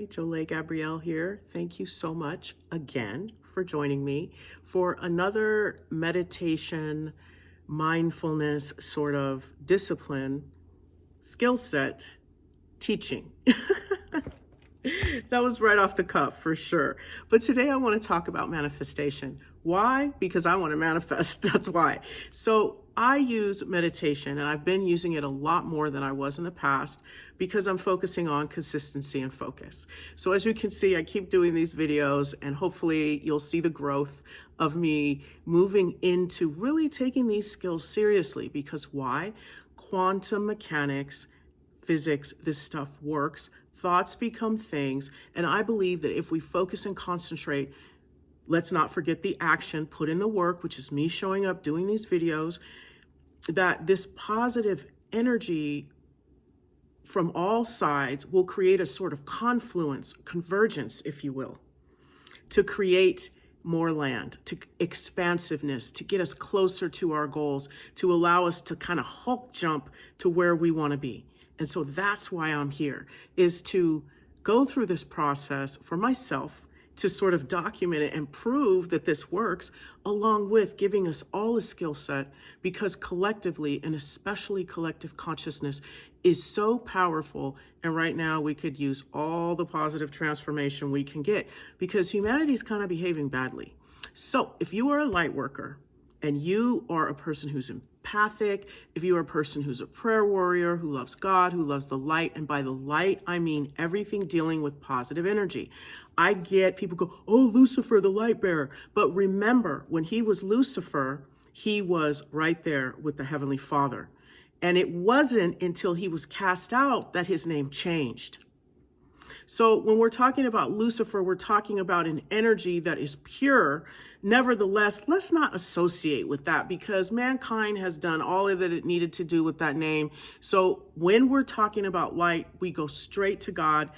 Jolie Gabrielle here. Thank you so much again for joining me for another meditation, mindfulness sort of discipline, skill set teaching. That was right off the cuff for sure. But today I want to talk about manifestation. Why? Because I want to manifest. That's why. So I use meditation, and I've been using it a lot more than I was in the past because I'm focusing on consistency and focus. So as you can see, I keep doing these videos, and hopefully you'll see the growth of me moving into really taking these skills seriously. Because why? Quantum mechanics, physics, this stuff works. Thoughts become things. And I believe that if we focus and concentrate, let's not forget the action, put in the work, which is me showing up, doing these videos, that this positive energy from all sides will create a sort of confluence, convergence, if you will, to create more land, to expansiveness, to get us closer to our goals, to allow us to kind of Hulk jump to where we want to be. And so that's why I'm here, is to go through this process for myself, to sort of document it and prove that this works, along with giving us all a skill set, because collectively, and especially collective consciousness, is so powerful. And right now we could use all the positive transformation we can get, because humanity is kind of behaving badly. So if you are a light worker, and you are a person who's empathic, if you are a person who's a prayer warrior, who loves God, who loves the light, and by the light, I mean everything dealing with positive energy. I get people go, oh, Lucifer, the light bearer. But remember, when he was Lucifer, he was right there with the Heavenly Father. And it wasn't until he was cast out that his name changed. So when we're talking about Lucifer, we're talking about an energy that is pure. Nevertheless, let's not associate with that, because mankind has done all that it needed to do with that name. So when we're talking about light, we go straight to God.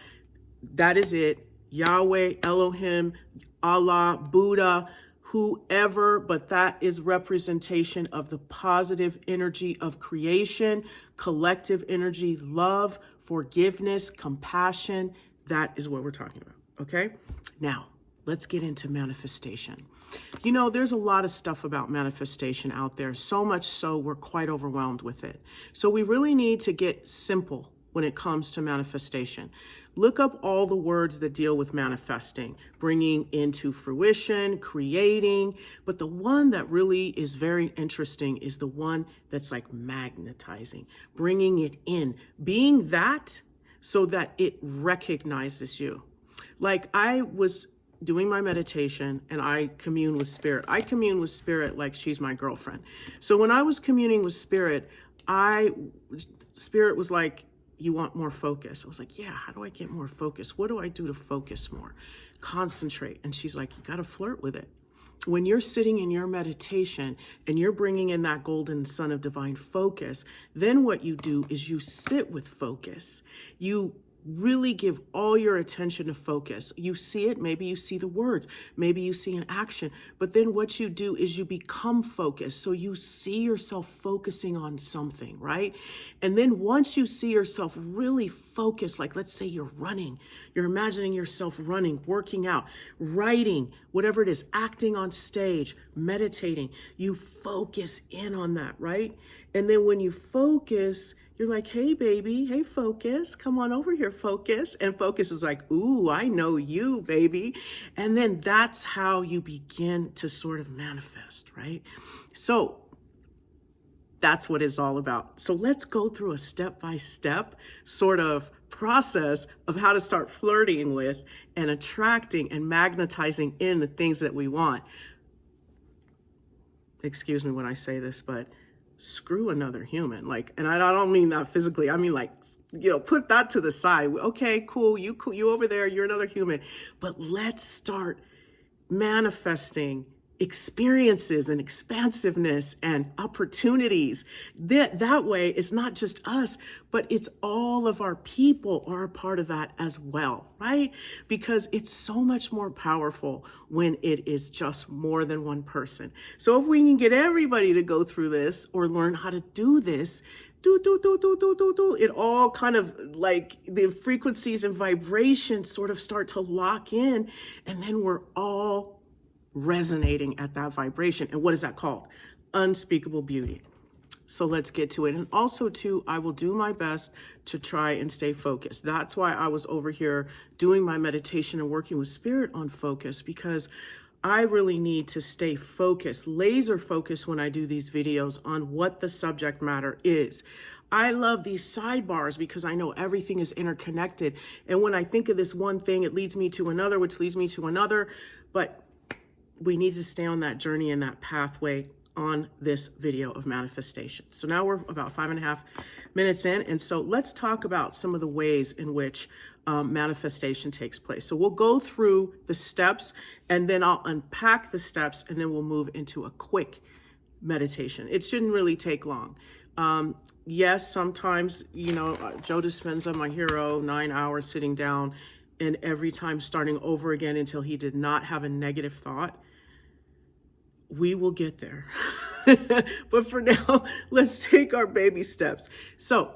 That is it. Yahweh, Elohim, Allah, Buddha, whoever, but that is representation of the positive energy of creation, collective energy, love, forgiveness, compassion. That is what we're talking about, okay? Now, let's get into manifestation. You know, there's a lot of stuff about manifestation out there, so much so we're quite overwhelmed with it. So we really need to get simple when it comes to manifestation. Look up all the words that deal with manifesting, bringing into fruition, creating. But the one that really is very interesting is the one that's like magnetizing, bringing it in, being that so that it recognizes you. Like I was doing my meditation and I commune with spirit. I commune with spirit like she's my girlfriend. So when I was communing with spirit, spirit was like, you want more focus? I was like, yeah, how do I get more focus? What do I do to focus more? Concentrate. And she's like, you got to flirt with it. When you're sitting in your meditation and you're bringing in that golden sun of divine focus, then what you do is you sit with focus. You really give all your attention to focus. You see it, maybe you see the words, maybe you see an action, but then what you do is you become focused. So you see yourself focusing on something, right? And then once you see yourself really focused, like let's say you're running, you're imagining yourself running, working out, writing, whatever it is, acting on stage, meditating, you focus in on that, right? And then when you focus, you're like, hey, baby, hey, focus, come on over here, focus. And focus is like, ooh, I know you, baby. And then that's how you begin to sort of manifest, right? So that's what it's all about. So let's go through a step-by-step sort of process of how to start flirting with and attracting and magnetizing in the things that we want. Excuse me when I say this, but screw another human. Like, and I don't mean that physically. I mean, like, you know, put that to the side. Okay, cool. You over there, you're another human. But let's start manifesting experiences and expansiveness and opportunities. That way, it's not just us, but it's all of our people are a part of that as well, right? Because it's so much more powerful when it is just more than one person. So if we can get everybody to go through this or learn how to do this do, do, do, do, do, do, do. It all kind of like the frequencies and vibrations sort of start to lock in. And then we're all resonating at that vibration. And what is that called? Unspeakable beauty. So let's get to it. And also too, I will do my best to try and stay focused. That's why I was over here doing my meditation and working with spirit on focus, because I really need to stay focused, laser focused when I do these videos on what the subject matter is. I love these sidebars because I know everything is interconnected. And when I think of this one thing, it leads me to another, which leads me to another. But we need to stay on that journey and that pathway on this video of manifestation. So now we're about 5.5 minutes in. And so let's talk about some of the ways in which manifestation takes place. So we'll go through the steps and then I'll unpack the steps and then we'll move into a quick meditation. It shouldn't really take long. Yes, sometimes, Joe Dispenza, my hero, 9 hours sitting down and every time starting over again until he did not have a negative thought. We will get there. But for now, let's take our baby steps. So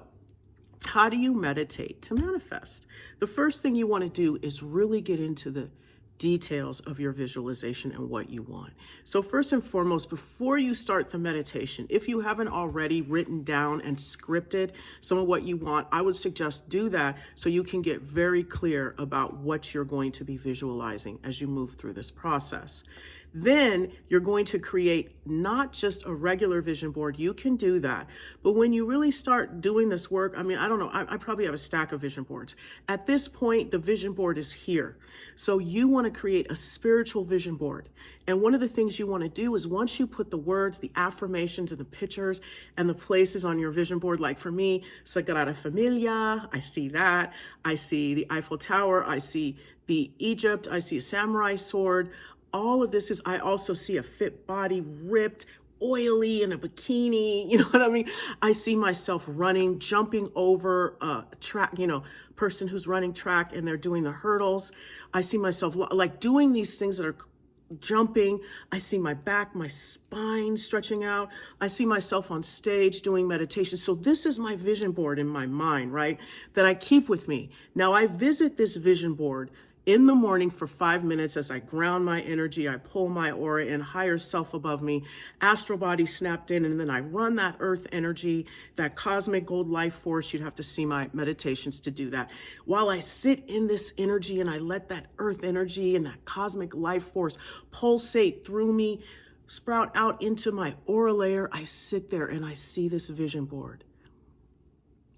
how do you meditate to manifest? The first thing you want to do is really get into the details of your visualization and what you want. So first and foremost, before you start the meditation, if you haven't already written down and scripted some of what you want, I would suggest do that so you can get very clear about what you're going to be visualizing as you move through this process. Then you're going to create not just a regular vision board. You can do that. But when you really start doing this work, I don't know, I probably have a stack of vision boards. At this point, the vision board is here. So you want to create a spiritual vision board. And one of the things you want to do is once you put the words, the affirmations and the pictures and the places on your vision board, like for me, Sagrada Familia, I see that. I see the Eiffel Tower. I see the Egypt. I see a samurai sword. All of this is, I also see a fit body, ripped, oily in a bikini. You know what I mean? I see myself running, jumping over a track, person who's running track and they're doing the hurdles. I see myself like doing these things that are jumping. I see my back, my spine stretching out. I see myself on stage doing meditation. So this is my vision board in my mind, right? That I keep with me. Now I visit this vision board in the morning for 5 minutes as I ground my energy, I pull my aura in, higher self above me, astral body snapped in, and then I run that earth energy, that cosmic gold life force. You'd have to see my meditations to do that. While I sit in this energy and I let that earth energy and that cosmic life force pulsate through me, sprout out into my aura layer, I sit there and I see this vision board.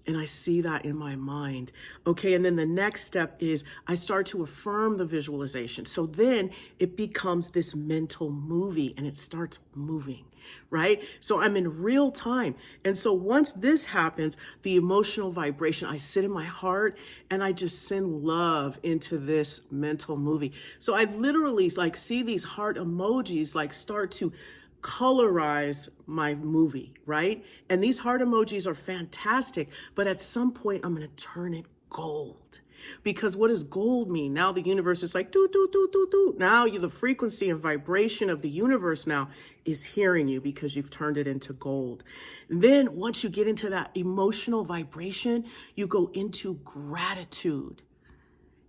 And I see that in my mind. Okay, and then the next step is I start to affirm the visualization. So then it becomes this mental movie and it starts moving, right? So I'm in real time. And so once this happens, the emotional vibration, I sit in my heart and I just send love into this mental movie. So I literally see these heart emojis start to colorize my movie, right? And these heart emojis are fantastic, but at some point I'm going to turn it gold. Because what does gold mean? Now the universe is like, do, do, do, do, do. Now the frequency and vibration of the universe now is hearing you because you've turned it into gold. Then once you get into that emotional vibration, you go into gratitude.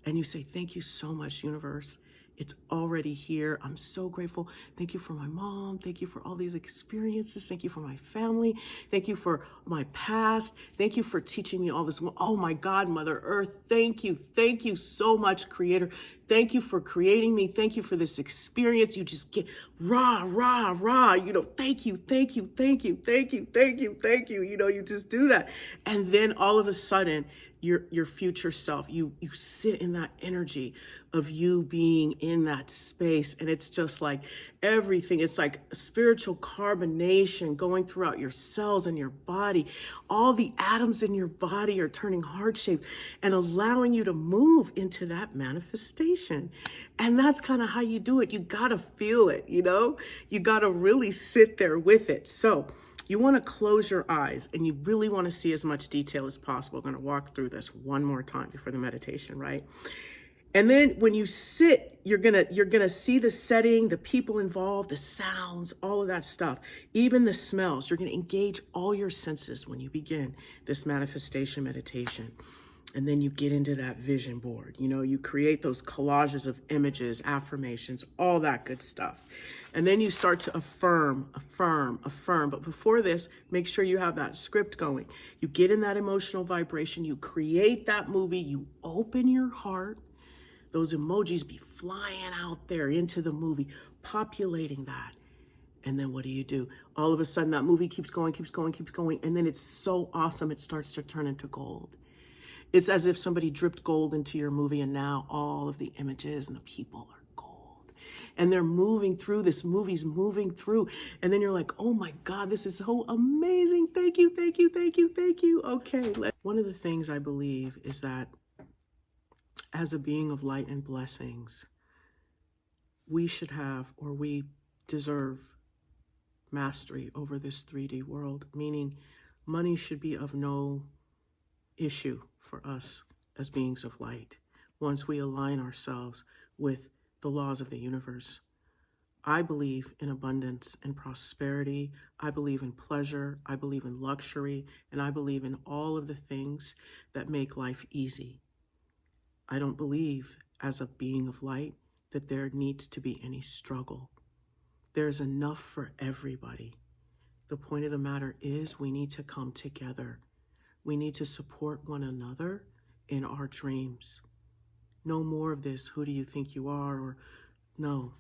And you say, thank you so much, universe. It's already here. I'm so grateful. Thank you for my mom. Thank you for all these experiences. Thank you for my family. Thank you for my past. Thank you for teaching me all this. Oh my God, Mother Earth. Thank you. Thank you so much, Creator. Thank you for creating me. Thank you for this experience. You just get rah, rah, rah. Thank you, thank you, thank you, thank you, thank you, thank you. You just do that. And then all of a sudden, your future self, you sit in that energy of you being in that space. And it's just like everything. It's like spiritual carbonation going throughout your cells and your body. All the atoms in your body are turning heart-shaped and allowing you to move into that manifestation. And that's kind of how you do it. You got to feel it, you got to really sit there with it. So you want to close your eyes and you really want to see as much detail as possible. I'm going to walk through this one more time before the meditation, right? And then when you sit, you're gonna see the setting, the people involved, the sounds, all of that stuff, even the smells. You're gonna engage all your senses when you begin this manifestation meditation. And then you get into that vision board. You create those collages of images, affirmations, all that good stuff. And then you start to affirm, affirm, affirm. But before this, make sure you have that script going. You get in that emotional vibration, you create that movie, you open your heart. Those emojis be flying out there into the movie, populating that. And then what do? All of a sudden, that movie keeps going, keeps going, keeps going. And then it's so awesome, it starts to turn into gold. It's as if somebody dripped gold into your movie, and now all of the images and the people are gold. And they're moving through, this movie's moving through. And then you're like, oh my God, this is so amazing. Thank you, thank you, thank you, thank you. Okay. One of the things I believe is that as a being of light and blessings, we should have, or we deserve, mastery over this 3D world, meaning money should be of no issue for us as beings of light once we align ourselves with the laws of the universe. I believe in abundance and prosperity. I believe in pleasure. I believe in luxury. And I believe in all of the things that make life easy. I don't believe, as a being of light, that there needs to be any struggle. There's enough for everybody. The point of the matter is we need to come together. We need to support one another in our dreams. No more of this, who do you think you are? Or no,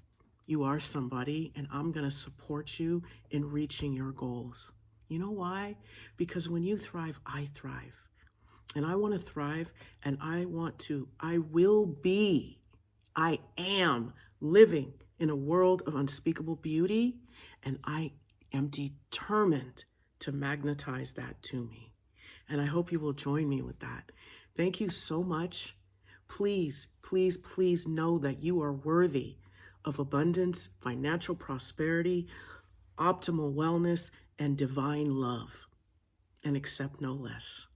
you are somebody, and I'm going to support you in reaching your goals. You know why? Because when you thrive, I thrive. And I want to thrive, and I am living in a world of unspeakable beauty, and I am determined to magnetize that to me. And I hope you will join me with that. Thank you so much. Please, please, please know that you are worthy of abundance, financial prosperity, optimal wellness, and divine love, and accept no less.